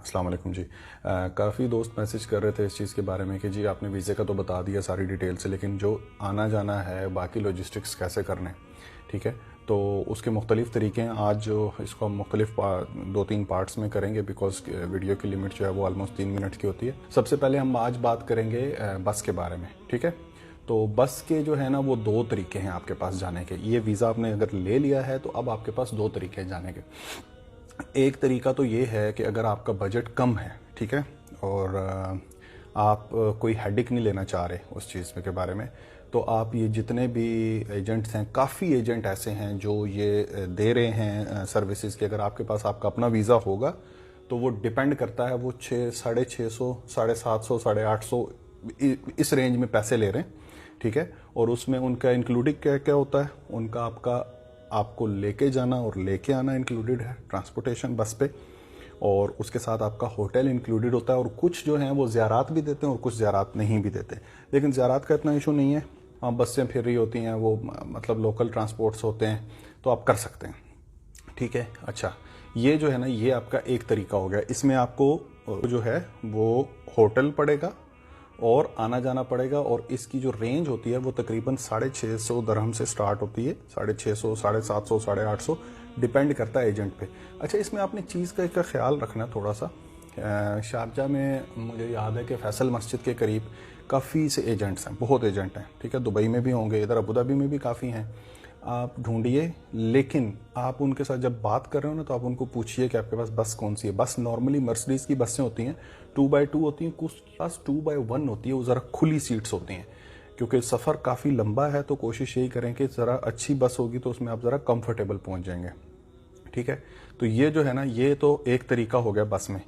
अस्सलाम वालेकुम जी। काफ़ी दोस्त मैसेज कर रहे थे इस चीज़ के बारे में कि जी आपने वीज़े का तो बता दिया सारी डिटेल से, लेकिन जो आना जाना है बाकी लॉजिस्टिक्स कैसे करने, ठीक है। तो उसके मुख्तलिफ तरीके हैं। आज जो इसको हम मुख्तलिफ 2-3 पार्ट्स में करेंगे, बिकॉज वीडियो की लिमिट जो है वो ऑलमोस्ट 3 मिनट की होती है। सबसे पहले हम आज बात करेंगे बस के बारे में, ठीक है। तो बस के जो है ना वो 2 तरीके हैं आपके पास जाने के। ये वीज़ा आपने अगर ले लिया है तो अब आपके पास 2 तरीके हैं जाने के। एक तरीका तो ये है कि अगर आपका बजट कम है, ठीक है, और आप कोई हेडिक नहीं लेना चाह रहे उस चीज़ के बारे में, तो आप ये जितने भी एजेंट्स हैं, काफ़ी एजेंट ऐसे हैं जो ये दे रहे हैं सर्विसेज कि अगर आपके पास आपका अपना वीज़ा होगा तो वो डिपेंड करता है, वो 600, 650, 750, 850 इस रेंज में पैसे ले रहे हैं, ठीक है। और उसमें उनका इंक्लूडिंग क्या क्या होता है, उनका आपको लेके जाना और लेके आना इंक्लूडेड है, ट्रांसपोर्टेशन बस पे, और उसके साथ आपका होटल इंक्लूडेड होता है। और कुछ जो हैं वो ज़ियारात भी देते हैं और कुछ ज़ियारात नहीं भी देते, लेकिन ज़ियारात का इतना इशू नहीं है। हाँ, बसें फिर रही होती हैं, वो मतलब लोकल ट्रांसपोर्ट्स होते हैं, तो आप कर सकते हैं, ठीक है। अच्छा, ये जो है ना ये आपका एक तरीका हो गया। इसमें आपको जो है वो होटल पड़ेगा और आना जाना पड़ेगा, और इसकी जो रेंज होती है वो तकरीबन 650 दरहम से स्टार्ट होती है, 650, 750, 850, डिपेंड करता है एजेंट पे। अच्छा, इसमें आपने चीज़ का ख्याल रखना थोड़ा सा। शारजा में मुझे याद है कि फैसल मस्जिद के करीब काफ़ी से एजेंट्स हैं, बहुत एजेंट हैं, ठीक है। दुबई में भी होंगे, इधर अबू धाबी में भी काफ़ी हैं। आप ढूंढिए, लेकिन आप उनके साथ जब बात कर रहे हो ना तो आप उनको पूछिए कि आपके पास बस कौन सी है। बस नॉर्मली मर्सिडीज़ की बसें होती हैं, 2x2 होती हैं, कुछ पास 2x1 होती है, वो ज़रा खुली सीट्स होती हैं। क्योंकि सफ़र काफ़ी लंबा है तो कोशिश यही करें कि ज़रा अच्छी बस होगी तो उसमें आप ज़रा कंफर्टेबल पहुंच जाएंगे, ठीक है। तो ये जो है ना ये तो एक तरीका हो गया बस में।